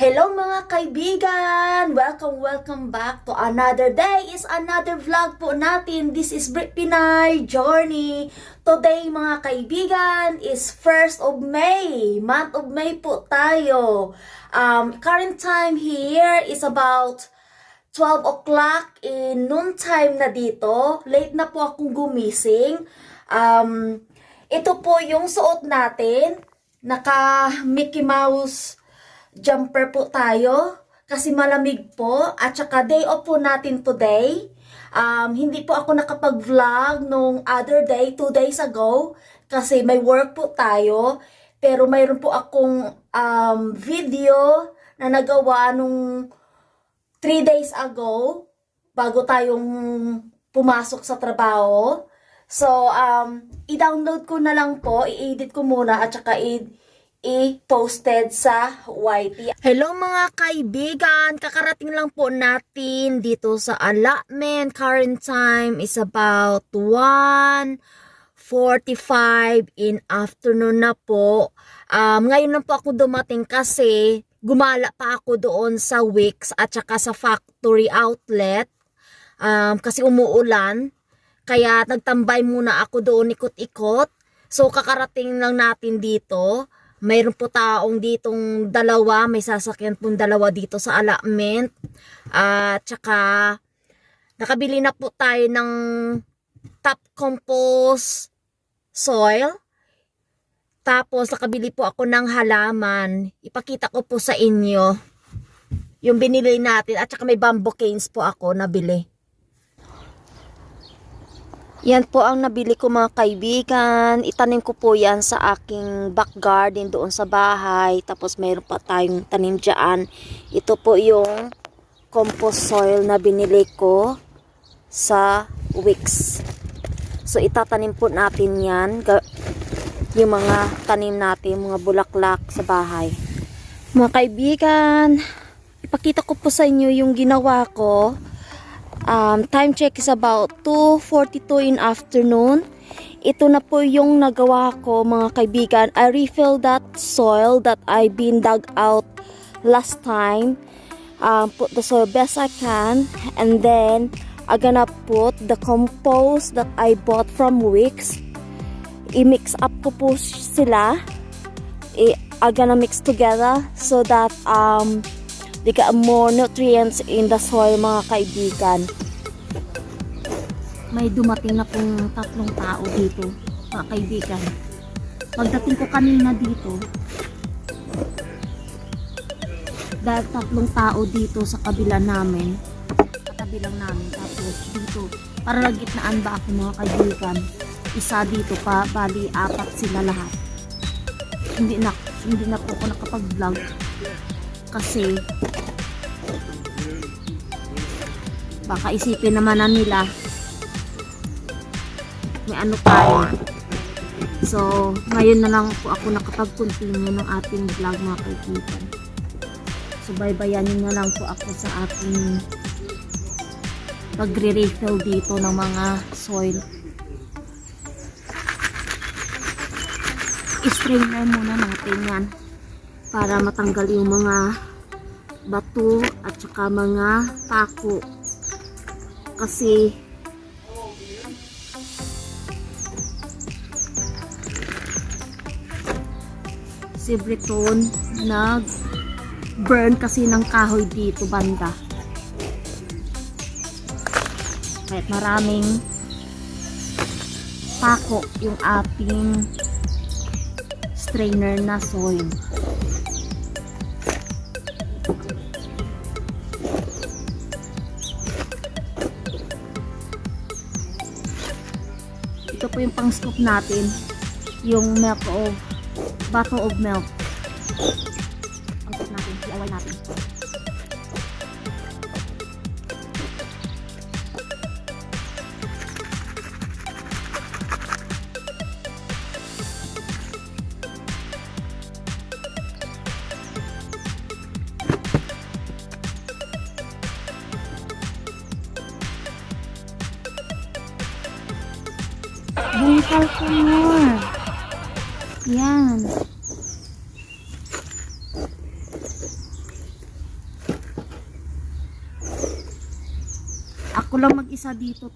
Hello mga kaibigan! Welcome back to another day is another vlog po natin. This is Brit Pinay Journey. Today mga kaibigan is 1st of May. Month of May po tayo. Current time here is about 12 o'clock in noon time na dito. Late na po akong gumising. Ito po yung suot natin. Naka Mickey Mouse jumper po tayo kasi malamig po at saka day off po natin today. Hindi po ako nakapag-vlog nung other day, 2 days ago kasi may work po tayo. Pero mayroon po akong video na nagawa nung 3 days ago bago tayong pumasok sa trabaho. So, i-download ko na lang po, i-edit ko muna at saka i-posted sa YT. Hello mga kaibigan! Kakarating lang po natin dito sa allotment. Current time is about 1:45 in afternoon na po. Ngayon lang po ako dumating kasi gumala pa ako doon sa Wix at saka sa factory outlet. Kasi umuulan. Kaya nagtambay muna ako doon ikot-ikot. So kakarating lang natin dito. Mayroon po taong ditong dalawa, may sasakyan pong dalawa dito sa allotment. At saka nakabili na po tayo ng top compost soil. Tapos nakabili po ako ng halaman. Ipakita ko po sa inyo yung binili natin. At saka may bamboo canes po ako nabili. Yan po ang nabili ko mga kaibigan. Itanim ko po yan sa aking back garden doon sa bahay. Tapos mayroon pa tayong tanim dyan. Ito po yung compost soil na binili ko sa Wix. So itatanim po natin yan. Yung mga tanim natin, mga bulaklak sa bahay. Mga kaibigan, ipakita ko po sa inyo yung ginawa ko. Time check is about 2:42 in afternoon. Ito na po yung nagawa ko mga kaibigan. I refilled that soil that I've been dug out last time. Put the soil best I can. And then, I'm gonna put the compost that I bought from Wix. I-mix up ko po sila. I'm gonna mix together so that they got more nutrients in the soil mga kaibigan. May dumating na pong 3 tao dito mga kaibigan. Pagdating ko kanina dito, dahil 3 tao dito sa kabila namin, katabi lang namin, tapos dito, para gitnaan ba ako mga kaibigan, isa dito pa, bali 4 sila lahat. Hindi na po ako nakapag-vlog kasi baka isipin naman na nila may ano tayo. So ngayon na lang po ako nakapag-continue ng ating vlog mga kaibigan. So baybayanin na lang po ako sa ating pagre-refill dito ng mga soil. I-strainer muna natin yan para matanggal yung mga bato at saka mga pako kasi si Breton nag burn kasi ng kahoy dito banda, kahit maraming pako yung ating strainer na soil. Ito po yung pang scoop natin, yung milk of bottle of milk. Ang scoop natin, DIY natin. Bungkal ko more. Yan. Ako lang mag-isa dito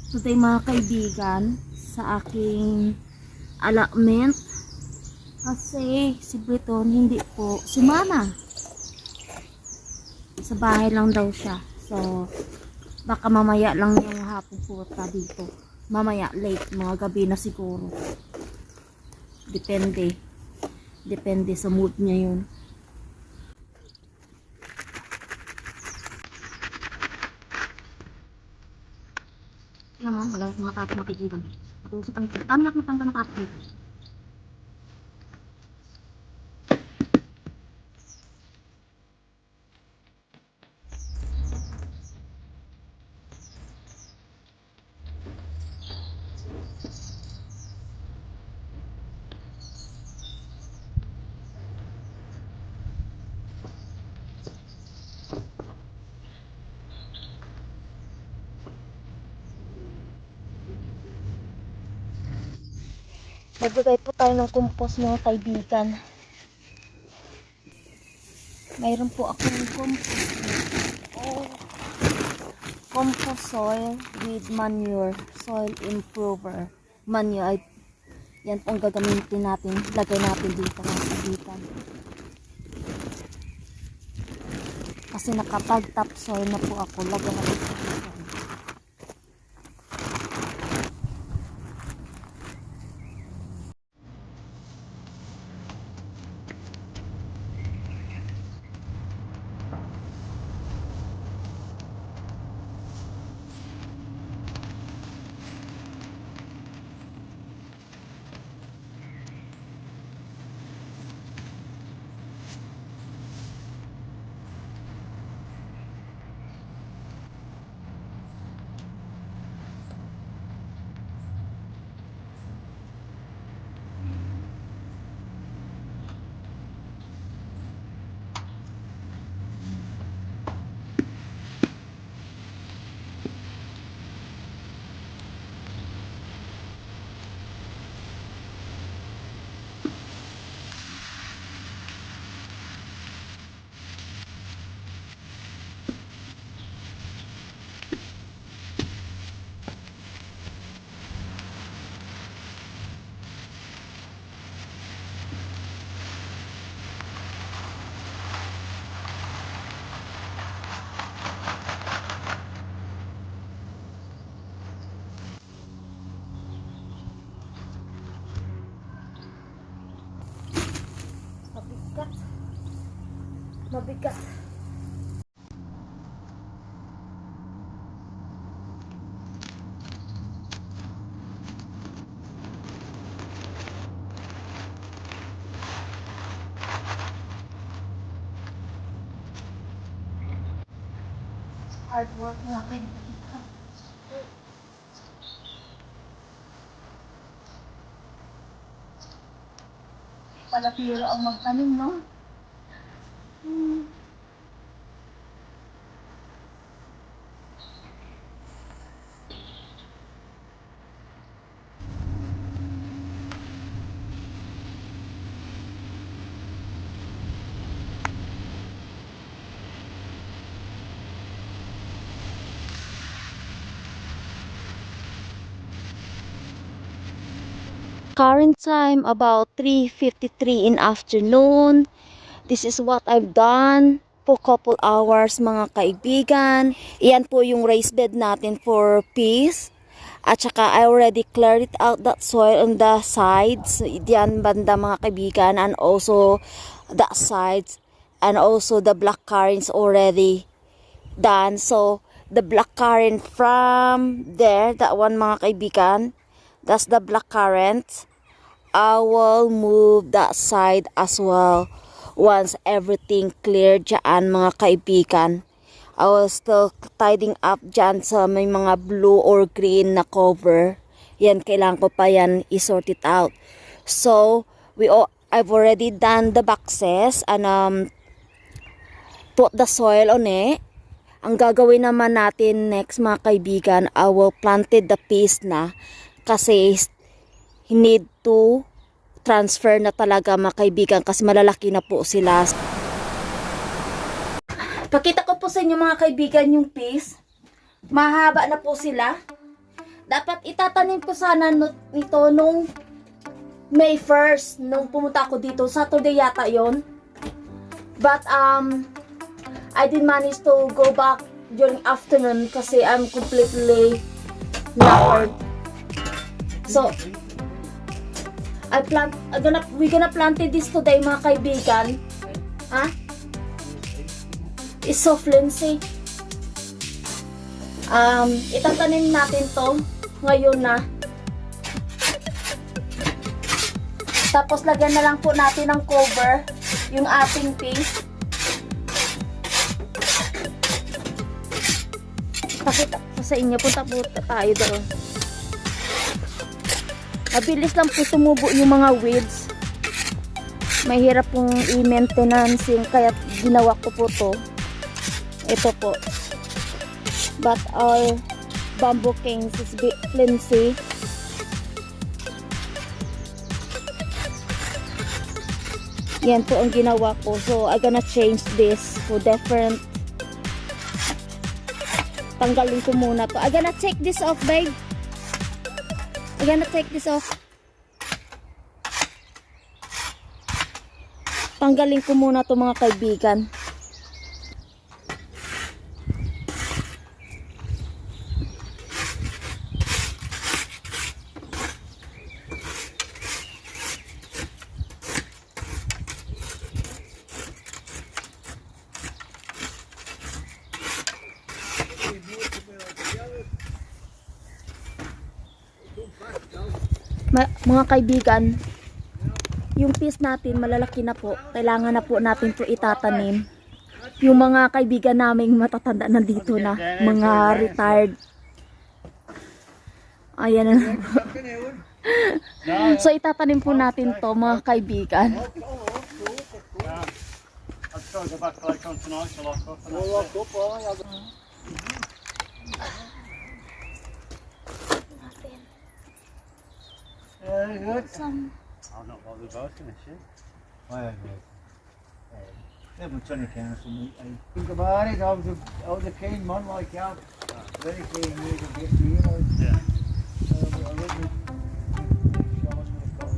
today mga kaibigan sa aking allotment. Kasi si Briton hindi po sumama. Sa bahay lang daw siya. So, baka mamaya lang yung hapon punta dito. Mamaya late, mga gabi na siguro. Depende. Depende sa mood niya yun. Yan mo, wala mga tato mapigilan. Mag-uusap ang dami na ng tato dito. Magbigay po tayo ng compost mga kaibigan. Mayroon po akong compost soil with manure, soil improver. Manure, yan pong gagamitin natin. Lagay natin dito mga kaibigan. Kasi nakapag topsoil na po ako. Lagay natin dito. Mabigat. Hard work mga kaibigan. Palapiro ang magtanim, no? Current time about 3:53 in afternoon. This is what I've done po couple hours mga kaibigan. Iyan po yung raised bed natin for peas. At saka I already cleared it out that soil on the sides. Diyan banda mga kaibigan, and also the sides, and also the black currants already done. So the black currant from there, that one mga kaibigan, that's the black currant. I will move that side as well once everything clear dyan mga kaibigan. I will still tidying up dyan sa may mga blue or green na cover. Yan, kailangan ko pa yan i-sort it out. So, I've already done the boxes and put the soil on it. Ang gagawin naman natin next mga kaibigan, I will planted the peas na kasi need to transfer na talaga mga kaibigan kasi malalaki na po sila. Pakita ko po sa inyo mga kaibigan yung peas. mahaba na po sila. Dapat itatanim ko sana nito nung May 1st, nung pumunta ako dito. Saturday yata yon. But, I didn't manage to go back during afternoon kasi I'm completely knackered. So, we're gonna plant this today, mga kaibigan. Ha? It's so flimsy. Itatanim natin to ngayon na. Tapos lagyan na lang po natin ng cover yung ating pea. Pakita ko sa inyo, punta po tayo doon. Mabilis lang po tumubo yung mga weeds. Mahirap pong i-maintenance yung kaya ginawa ko po to. Ito po. But our bamboo canes is bit flimsy. Yan po ang ginawa ko. So, I'm gonna change this for different. Tanggalin ko muna to. I'm gonna take this off, babe. I'm gonna take this off. Tanggalin ko muna to, mga kaibigan. Mga kaibigan, yung peas natin malalaki na po. Kailangan na po natin po itatanim. Yung mga kaibigan naming matatanda nandito na, mga retired. Ayan na. So itatanim po natin to, mga kaibigan. Very good. I'm not bothered about it, shit. I agree. Yeah, but Sonny can for me. I think about it. I was a keen man like you. Very keen you to get to, you know. Yeah. I really showing me a couple of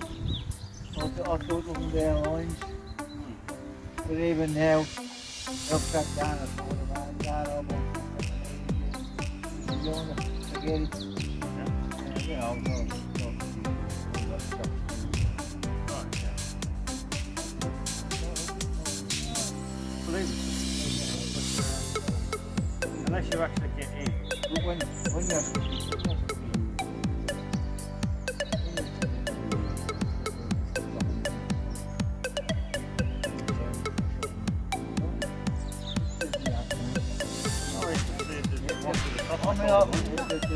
things. Oh, I thought of them their lines. But even now, they'll cut down a sort of that almost. You don't forget it. Yeah, I'll go. unless you actually get in. But when you're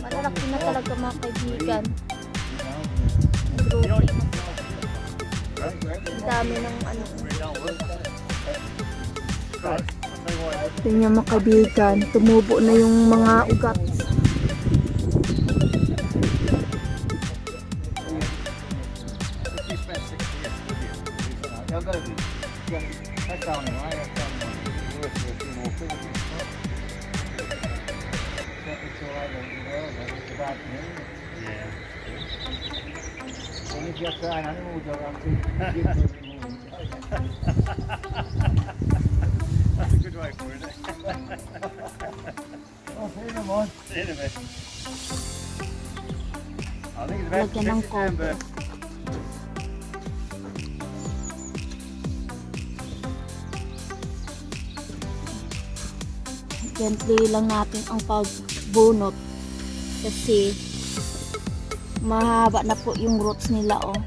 Malalaki na talaga, mga kaibigan. Ang dami ng ano. Tingnan, mga kaibigan, tumubo na yung mga ugat. And if you're trying animals around to give them That's a good way for it. oh, see them on. See you in a bit. I think it's about Lagyan ng cover. Gently lang natin ang pagbunot kasi mahaba na po yung roots nila, oh.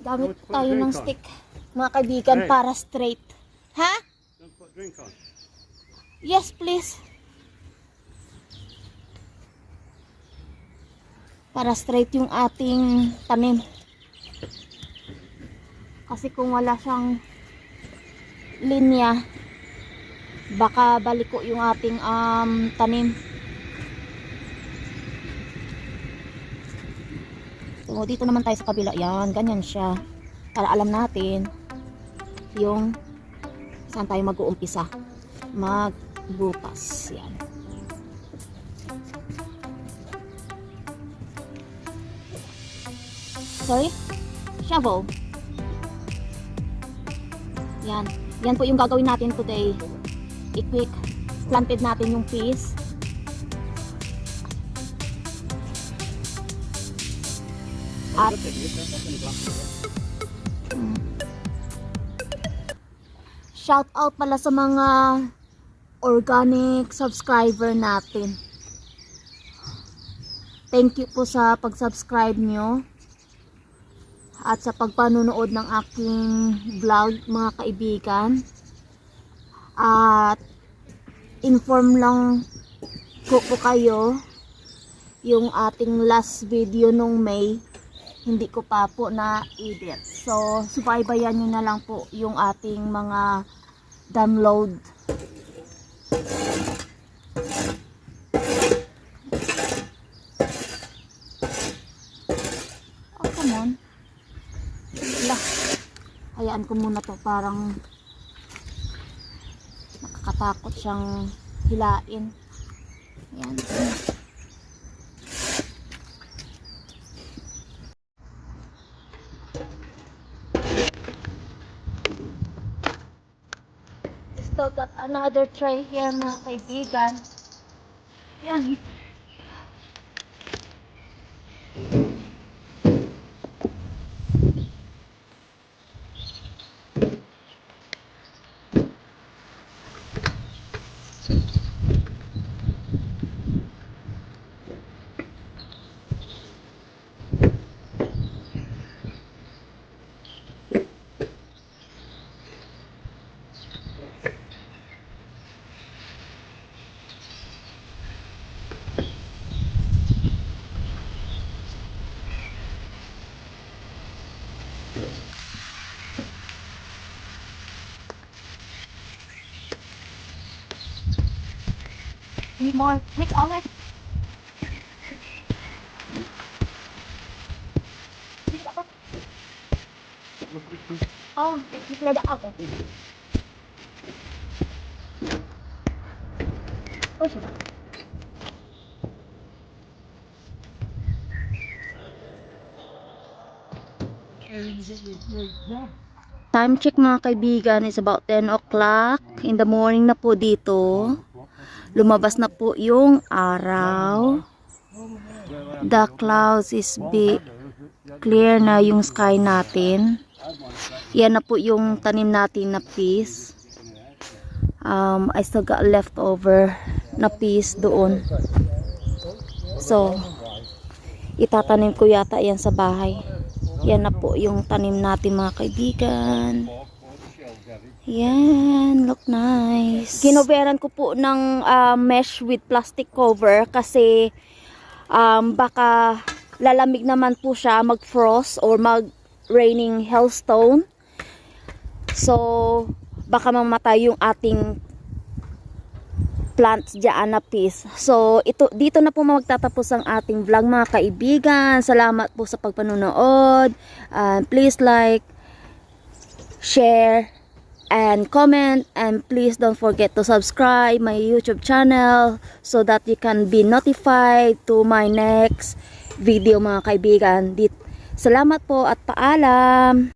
Gamit tayo ng stick, mga kaibigan, para straight. Ha? Don't put drink on. Yes, please. Para straight yung ating tanim. Kasi kung wala siyang linya, baka baliko yung ating tanim. So dito naman tayo sa kabila. Yan, ganyan siya. Para alam natin yung saan tayo mag-uumpisa magbutas. Yan. Sorry? Shovel. Yan. Yan po yung gagawin natin today. I-quick planted natin yung peas. At shout out pala sa mga organic subscriber natin. Thank you po sa pag-subscribe nyo at sa pagpanonood ng aking vlog, mga kaibigan. At inform lang ko po kayo, yung ating last video nung May, hindi ko pa po na-edit. So, subaybayan nyo na lang po yung ating mga download. Oh, come on. Wala. Hayaan ko muna to, parang nakakatakot siyang hilain. Ayan. Still got another tray here, mga kaibigan. Ayan. Need more. Mix all it. Oh, you cleared it out. Oh, shit. Time check, mga kaibigan, is about 10 o'clock in the morning na po dito. Lumabas na po yung araw. The clouds is clear na yung sky natin. Yan na po yung tanim natin na peas. I still got leftover na peas doon. So, itatanim ko yata yan sa bahay. Yan na po yung tanim natin, mga kaibigan. Yan, look nice. Ginoveran ko po ng mesh with plastic cover kasi baka lalamig naman po siya, mag-frost or mag-raining hailstone. So, baka mamatay yung ating plants dyan na peas. So, dito na po magtatapos ang ating vlog, mga kaibigan. Salamat po sa pagpanonood. Please like, share, and comment, and please don't forget to subscribe my YouTube channel so that you can be notified to my next video, mga kaibigan. Salamat po at paalam.